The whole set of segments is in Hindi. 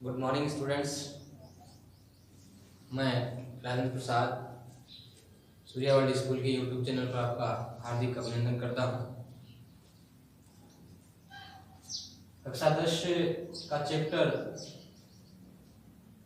Good morning students. मैं राजेंद्र प्रसाद सूर्यावली स्कूल के यूट्यूब चैनल पर आपका हार्दिक अभिनंदन करता हूँ। कक्षा 10 का चैप्टर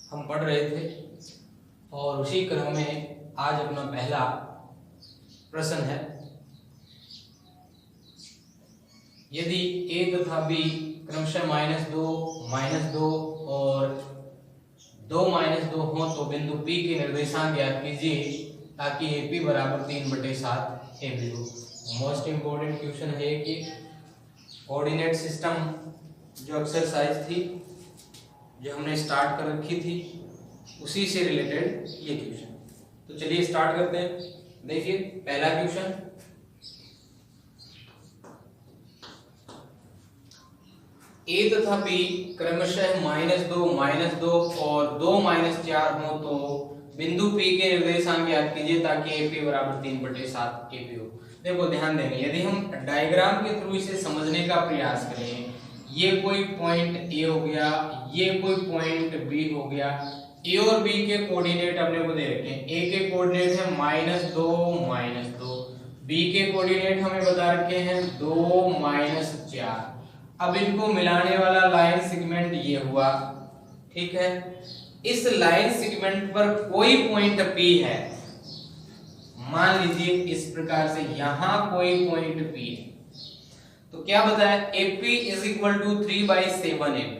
हम पढ़ रहे थे और उसी क्रम में आज अपना पहला प्रश्न है। यदि a तथा b क्रमशः -2 और 2 -2 हो तो बिंदु P के निर्देशांक ज्ञात कीजिए ताकि AP बराबर 3/7 AB हो। मोस्ट इम्पोर्टेंट क्वेश्चन है कि कोऑर्डिनेट सिस्टम जो एक्सरसाइज थी जो हमने स्टार्ट कर रखी थी उसी से रिलेटेड ये क्वेश्चन। तो चलिए स्टार्ट करते हैं। देखिए पहला क्वेश्चन, A तथा B क्रमशः -2 और 2 -4 हो तो बिंदु P के निर्देशांक ज्ञात कीजिए ताकि AP बराबर 3/7 AP हो। देखो ध्यान देंगे, यदि हम डायग्राम के थ्रू इसे समझने का प्रयास करें, ये कोई पॉइंट A हो गया, ये कोई पॉइंट B हो गया। A और B के कोऑर्डिनेट अपने को दे रखे हैं। A के कोऑर्डिनेट है -2 B के कोऑर्डिनेट हमें बता रखे हैं 2 -4। अब इनको मिलाने वाला लाइन सेगमेंट ये हुआ, ठीक है। इस लाइन सेगमेंट पर कोई पॉइंट P है, मान लीजिए इस प्रकार से यहां कोई पॉइंट P है, तो क्या बताया AP = 3/7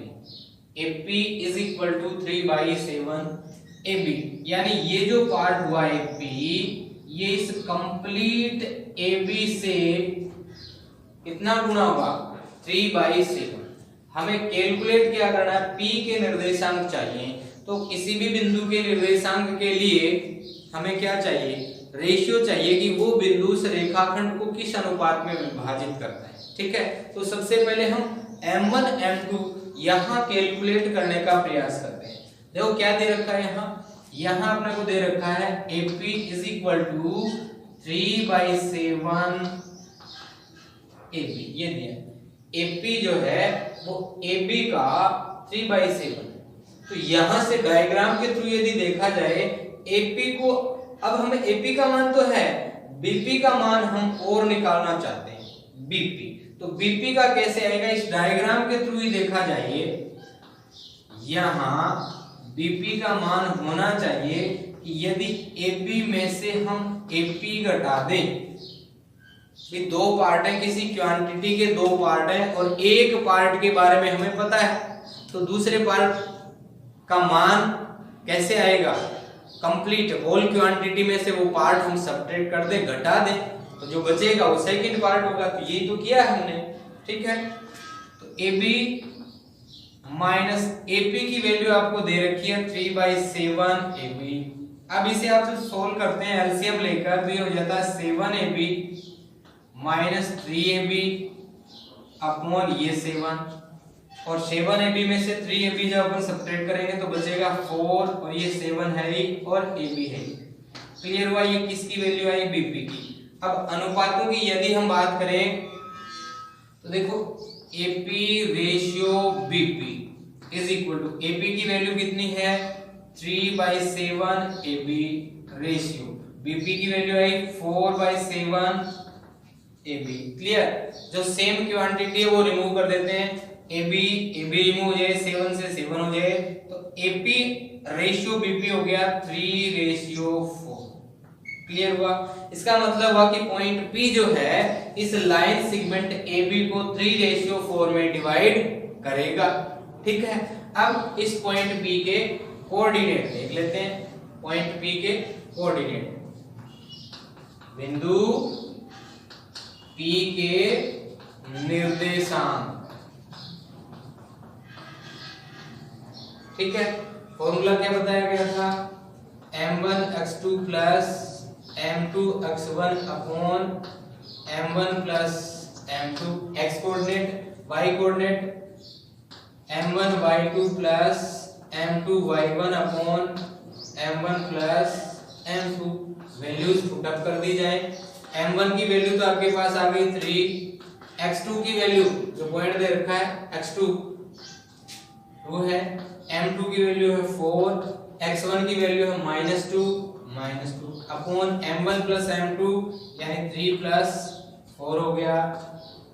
AP = 3/7 AB, यानी ये जो पार्ट हुआ AP ये इस कंप्लीट AB से कितना गुना हुआ 3/7। हमें कैलकुलेट क्या करना है, P के निर्देशांक चाहिए। तो किसी भी बिंदु के निर्देशांक के लिए हमें क्या चाहिए, रेशियो चाहिए कि वो बिंदु उस रेखाखंड को किस अनुपात में विभाजित करता है, ठीक है। तो सबसे पहले हम m1 m2 यहाँ कैलकुलेट करने का प्रयास करते हैं। देखो क्या दे रखा है, यहाँ अपने को दे रखा है AP = 3/7 AB, ये दिया AP जो है वो AB का 3/7। तो यहां से डायग्राम के थ्रू यदि देखा जाए AP को, अब हमें AP का मान तो है, BP का मान हम और निकालना चाहते हैं BP। तो BP का कैसे आएगा, इस डायग्राम के थ्रू ही देखा जाए। यहां BP का मान होना चाहिए कि यदि AB में से हम AP घटा दें, भी दो पार्ट है, किसी क्वांटिटी के दो पार्ट है और एक पार्ट के बारे में हमें पता है, तो दूसरे पार्ट का मान कैसे आएगा, कंप्लीट होल क्वांटिटी में से वो पार्ट हम सब्ट्रैक्ट कर दें, घटा दें, तो जो बचेगा वो सेकंड पार्ट होगा। तो यही तो किया है हमने, ठीक है। तो AB - AP की वैल्यू आपको दे रखी है 3/7 AB। अब इसे आप सोल्व करते हैं एलसीएम लेकर, तो ये हो जाता है 7AB - 3AB अपॉन ये 7, और 7AB में से 3AB जब अपन सब्ट्रैक्ट करेंगे तो बचेगा 4, और ये 7 है ही और AB है। क्लियर हुआ, ये किसकी वैल्यू आई, BP की। अब अनुपातों की यदि हम बात करें तो देखो AP रेशियो BP = AP की वैल्यू कितनी है 3/7 AB रेशियो, BP की वैल्यू आई 4/7 AB। क्लियर, जो सेम क्वांटिटी है वो रिमूव कर देते हैं, AB रिमूव हो जाए, 7 से 7 हो जाए, तो AP रेशियो BP हो गया 3/4। क्लियर हुआ, इसका मतलब हुआ कि पॉइंट P जो है इस लाइन सेगमेंट AB को 3/4 में डिवाइड करेगा, ठीक है। अब इस पॉइंट P के कोऑर्डिनेट देख लेते हैं। पॉइंट P के कोऑर्डिनेट, बिंदु P के निर्देशांक, ठीक है। फॉर्मूला क्या बताया गया था, m1x2 + m2x1 upon m1 + m2, x coordinate, y coordinate m1y2 + m2y1 upon m1 + m2। Values put up कर दी जाए। m1 की वैल्यू तो आपके पास आ गई 3, x2 की वैल्यू जो पॉइंट दे रखा है x2 2 है, m2 की वैल्यू है 4, x1 की वैल्यू है -2 अपॉन m1 प्लस m2 यानी 3 प्लस 4 हो गया,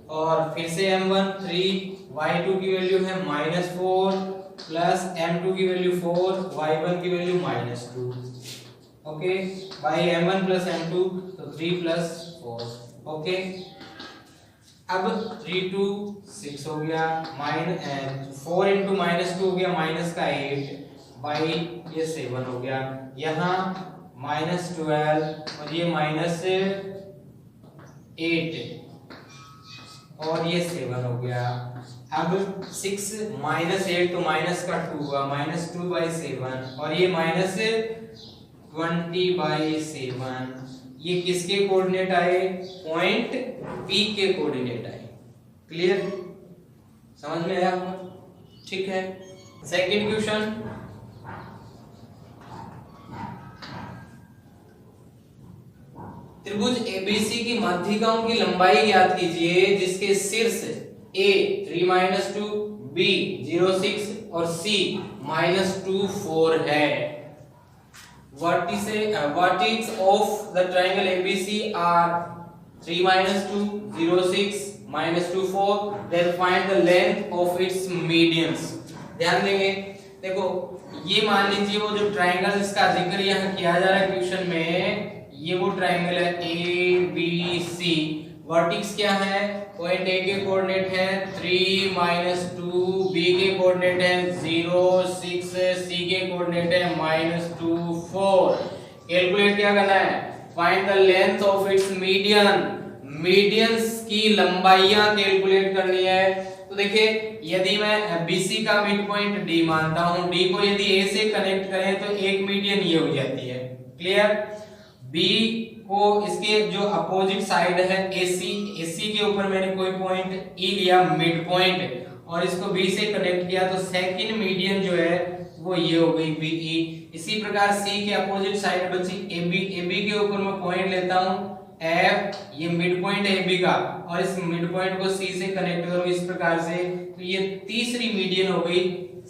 और फिर से m1 3, y2 की वैल्यू है -4 प्लस m2 की वैल्यू 4, y1 की value -2। Okay, by m1 plus m2 तो 3 प्लस 4। ओके, अब 3 2 6 हो गया, 4 इंटू -2 हो गया माइनस का 8 बाई ये 7 हो गया, यहाँ -12 और ये -8 और ये 7 हो गया। अब 6 -8 तो माइनस का 2 हुआ, -2/7 और ये -20/7। ये किसके कोऑर्डिनेट आए? पॉइंट P के कोऑर्डिनेट आए। क्लियर, समझ में आया आपको? ठीक है, सेकंड क्वेश्चन, त्रिभुज ABC की माध्यिकाओं की लंबाई ज्ञात कीजिए जिसके शीर्ष A 3-2, B 0-6 और C -2 4 है। Vertices of the triangle ABC are 3-2, 0-6, -2 4. Then find the length of its medians. ध्यान देंगे, देखो ये मान लीजिए वो जो ट्राइंगल जिसका जिक्र यहाँ किया जा रहा है क्वेश्चन में, ये वो ट्राइंगल है ABC। वर्टिक्स क्या है? पॉइंट A के कोऑर्डिनेट है 3-2, B के कोऑर्डिनेट है 0-6, C के कोऑर्डिनेट है -2 4। कैलकुलेट क्या करना है? Find the length of its median. Medians की लंबाइयां कैलकुलेट करनी है। तो देखिए, यदि मैं BC का मिड पॉइंट D मानता हूं, D को यदि A से कनेक्ट करें तो एक मीडियन ये हो जाती है। क्लियर? B को इसके जो अपोजिट साइड है AC के ऊपर मैंने कोई पॉइंट E लिया मिड पॉइंट, और इसको B से कनेक्ट किया तो सेकंड मीडियन जो है वो ये हो गई BE। इसी प्रकार C के अपोजिट साइड बची AB के ऊपर मैं पॉइंट लेता हूं F, ये मिड पॉइंट है AB का, और इस मिड पॉइंट को C से कनेक्ट करूं इस प्रकार से, तो ये तीसरी मीडियन हो गई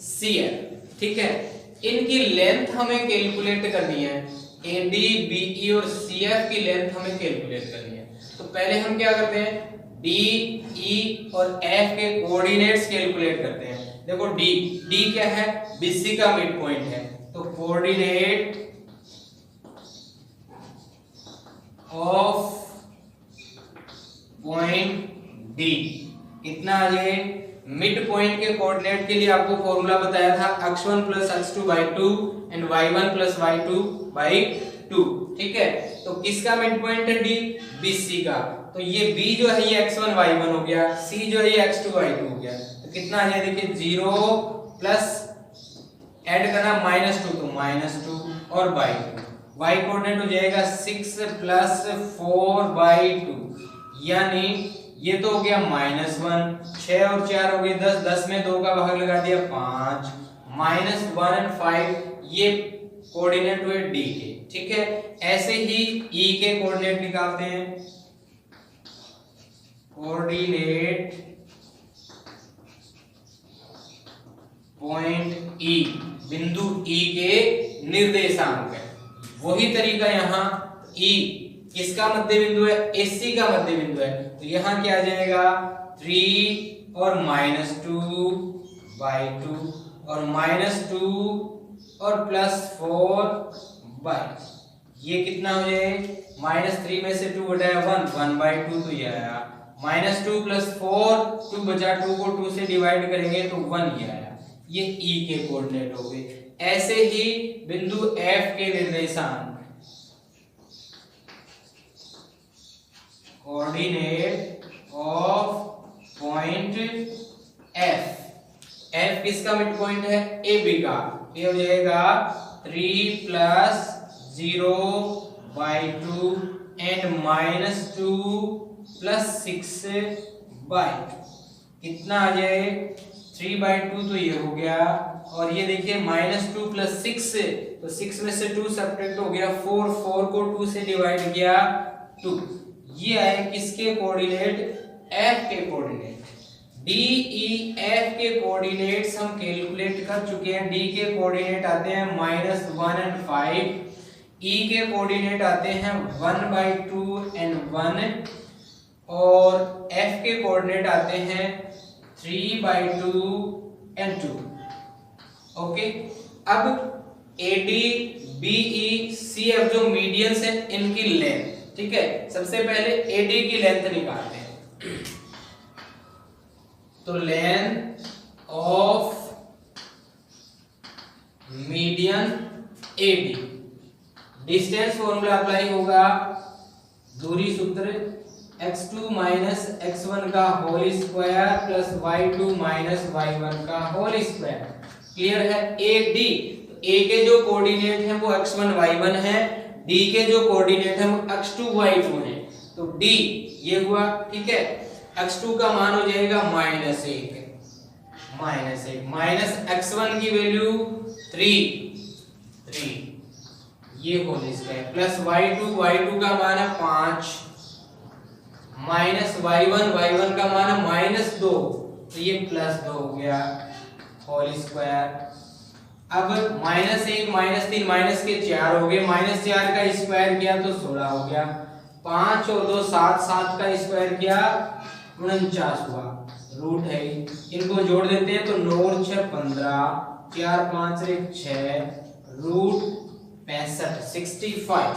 CF। ठीक है, इनकी लेंथ हमें कैलकुलेट करनी है। AD, BE और CF की लेंथ हमें कैलकुलेट करनी है। तो पहले हम क्या करते हैं? D, E और F के कोऑर्डिनेट्स कैलकुलेट करते हैं। देखो D क्या है? BC का मिड पॉइंट है, तो कोऑर्डिनेट ऑफ पॉइंट D कितना आ जाए? मिड पॉइंट के कोऑर्डिनेट के लिए आपको फॉर्मूला बताया था x1 + x2/2 and y1 + y2/2। ठीक है, तो किसका मिड पॉइंट है? D, BC का। तो ये B जो है ये x1 y1 हो गया, C जो है ये x2 y2 हो गया। तो कितना आ जाए? देखिए 0 प्लस ऐड करना -2 तो -2 और /2, y कोऑर्डिनेट हो जाएगा 6 + 4/2, यानी ये तो हो गया -1, 6 और 4 हो गए 10, 10 में 2 का भाग लगा दिया 5, -1 और 5 ये कोऑर्डिनेट हुए D के। ठीक है, ऐसे ही E के कोऑर्डिनेट निकालते हैं। कोऑर्डिनेट पॉइंट E, बिंदु E के निर्देशांक है। वही तरीका यहाँ E किसका मध्य बिंदु है? AC का मध्य बिंदु है, तो यहाँ क्या आ जाएगा? 3 और -2/2 और -2 और +4/, ये कितना हो जाए? -3 में से 2 घटाया 1/2 तो ये आया, -2 + 4 2 बचा, 2 को 2 से डिवाइड करेंगे तो 1 ये आया। ये E के कोऑर्डिनेट हो गए। ऐसे ही बिंदु F के निर्देशांक, कोऑर्डिनेट ऑफ पॉइंट F किसका मिड पॉइंट है? AB का। ये हो जाएगा 3 + 0/2 एंड -2 + 6/, कितना आ जाए? 3/2 तो ये हो गया, और ये देखिए -2 + 6, तो 6 में से 2 सब्ट्रैक्ट हो गया 4, 4 को 2 से डिवाइड किया 2, ये आए किसके कोऑर्डिनेट? F के कोऑर्डिनेट। डी ई एफ के कोऑर्डिनेट्स हम कैलकुलेट कर चुके हैं। डी के कोऑर्डिनेट आते हैं -1 और 5, ई के कोऑर्डिनेट आते हैं 1/2 और 1, और एफ के कोऑर्डिनेट आते हैं 3/2 और 2। ओके, अब AD BE CF जो मीडियंस है इनकी लेंथ, ठीक है, सबसे पहले AD की लेंथ निकालते हैं। तो length of median AD, distance formula apply होगा, दूरी सूत्र x2 माइनस x1 का whole square plus y2 minus y1 का होल स्क्वायर। क्लियर है? AD, तो A के जो कोऑर्डिनेट हैं वो x1 y1 है, D के जो कोऑर्डिनेट हैं वो x2 y2 है। तो D ये हुआ, ठीक है, x2 का मान हो जाएगा -1, माइनस x1 की वैल्यू 3 ये होल स्क्वायर प्लस y2 का मान है 5 माइनस y1 का मान है -2, तो ये +2 हो गया होल स्क्वायर। अब -1 -3 माइनस के 4 हो गए, -4 का स्क्वायर किया तो 16 हो गया, 5 और 2 7 का स्क्वायर किया 49 हुआ, रूट है, इनको जोड़ देते हैं तो 9 और 6 15, 4 5 और 1 6, रूट 65 65,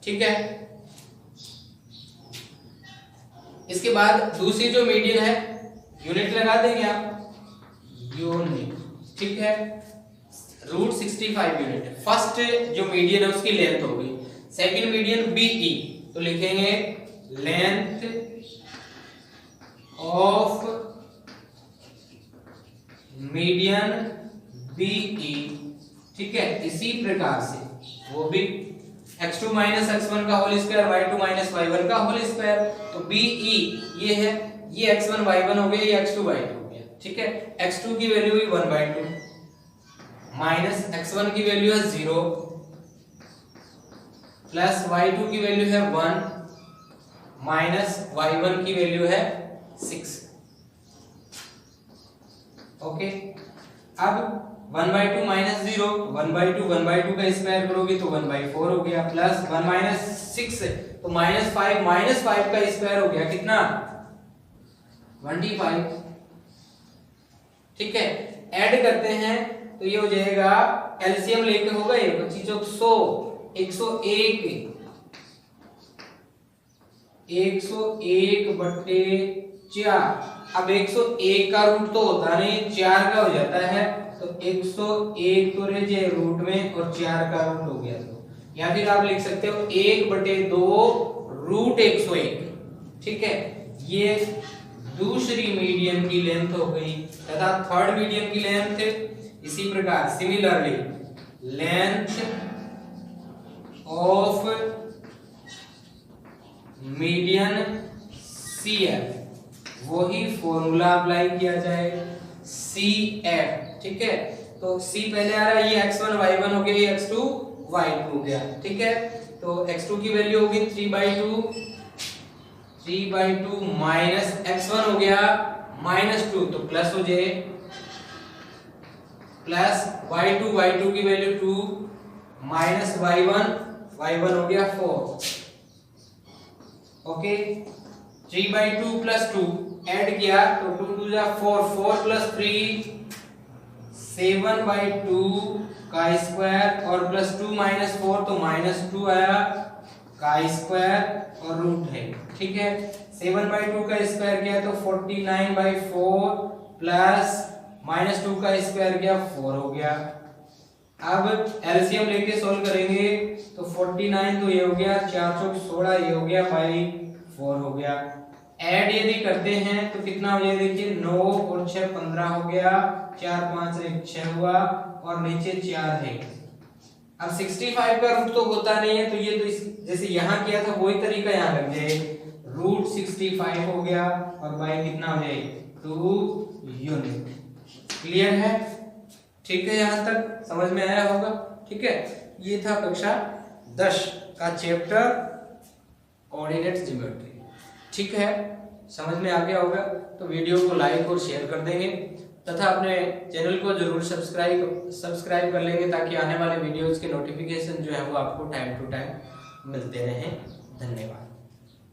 ठीक है। इसके बाद दूसरी जो मीडियन है, यूनिट लगा देंगे आप, यूनिट, ठीक है, रूट 65 यूनिट। फर्स्ट जो मीडियन है उसकी लेंथ हो गई। सेकंड मीडियन BE, तो लिखेंगे लेंथ ऑफ मीडियन BE, ठीक है। इसी प्रकार से वो भी x2 माइनस x1 का whole square, y2 minus y1 का होल स्क्वायर, तो BE ये है, ये x1 y1 हो गया, ये x2 y2 हो गया, ठीक है। x2 की वैल्यू हुई 1/2 माइनस x1 की वैल्यू है 0 प्लस y2 की वैल्यू है 1 माइनस y1 की वैल्यू है 6। ओके, अब 1/2 माइनस 0, 1/2 का स्क्वायर करोगे तो 1/4 हो गया, प्लस 1 माइनस 6 तो -5 का स्क्वायर हो गया, कितना 25, ठीक है। ऐड करते हैं तो ये हो जाएगा, एलसीएम लेके होगा ये 25 और 100 101 101/4। अब 101 का रूट तो होता नहीं, 4 का हो जाता है, तो 101 तो रह जाए रूट में और 4 का रूट हो गया, तो या फिर आप लिख सकते हो 1/2 रूट 101, ठीक है। ये दूसरी मीडियन की लेंथ हो गई, तथा थर्ड मीडियन की लेंथ इसी प्रकार similarly length of median CF, वही फॉर्मूला अप्लाई किया जाए CF, ठीक है। तो C पहले आ रहा है, ये x1 y1 हो गया, ये x2 y2 हो गया, ठीक है। तो x2 की वैल्यू होगी 3/2 माइनस x1 हो गया -2, तो प्लस हो जाए, प्लस y2 की वैल्यू 2 माइनस y1 हो गया 4। ओके, 3/2 प्लस 2 ऐड किया तो 2 2 जा 4, 4 प्लस 3 7/2 का स्क्वायर और प्लस 2 माइनस 4 तो -2 आया का स्क्वायर और रूट है, ठीक है। 7/2 का स्क्वायर किया तो 49/4 प्लस -2 का स्क्वायर किया 4 हो गया। अब एलसीएम लेके सॉल्व करेंगे तो 49 तो ये हो गया, 4 चौक 16 ये हो गया, बाई 4 हो गया। ऐड यदि करते हैं तो कितना हो जाएगा, देखिए 9 और 6 15 हो गया, 4 5 1 6 हुआ और नीचे 4 है। अब 65 का रूट तो होता नहीं है, तो ये तो जैसे यहाँ किया था वही तरीका यहाँ लग जाए, रूट 65 हो गया और बाई कितना हो जाए 2 यूनिट। क्लियर है? ठीक है, यहाँ तक समझ में आया होगा, ठीक है। ये था कक्षा 10 का चैप्टर कोऑर्डिनेट ज्योमेट्री, ठीक है। समझ में आ गया होगा तो वीडियो को लाइक और शेयर कर देंगे तथा अपने चैनल को जरूर सब्सक्राइब कर लेंगे ताकि आने वाले वीडियोस के नोटिफिकेशन जो है वो आपको टाइम टू टाइम मिलते रहें। धन्यवाद।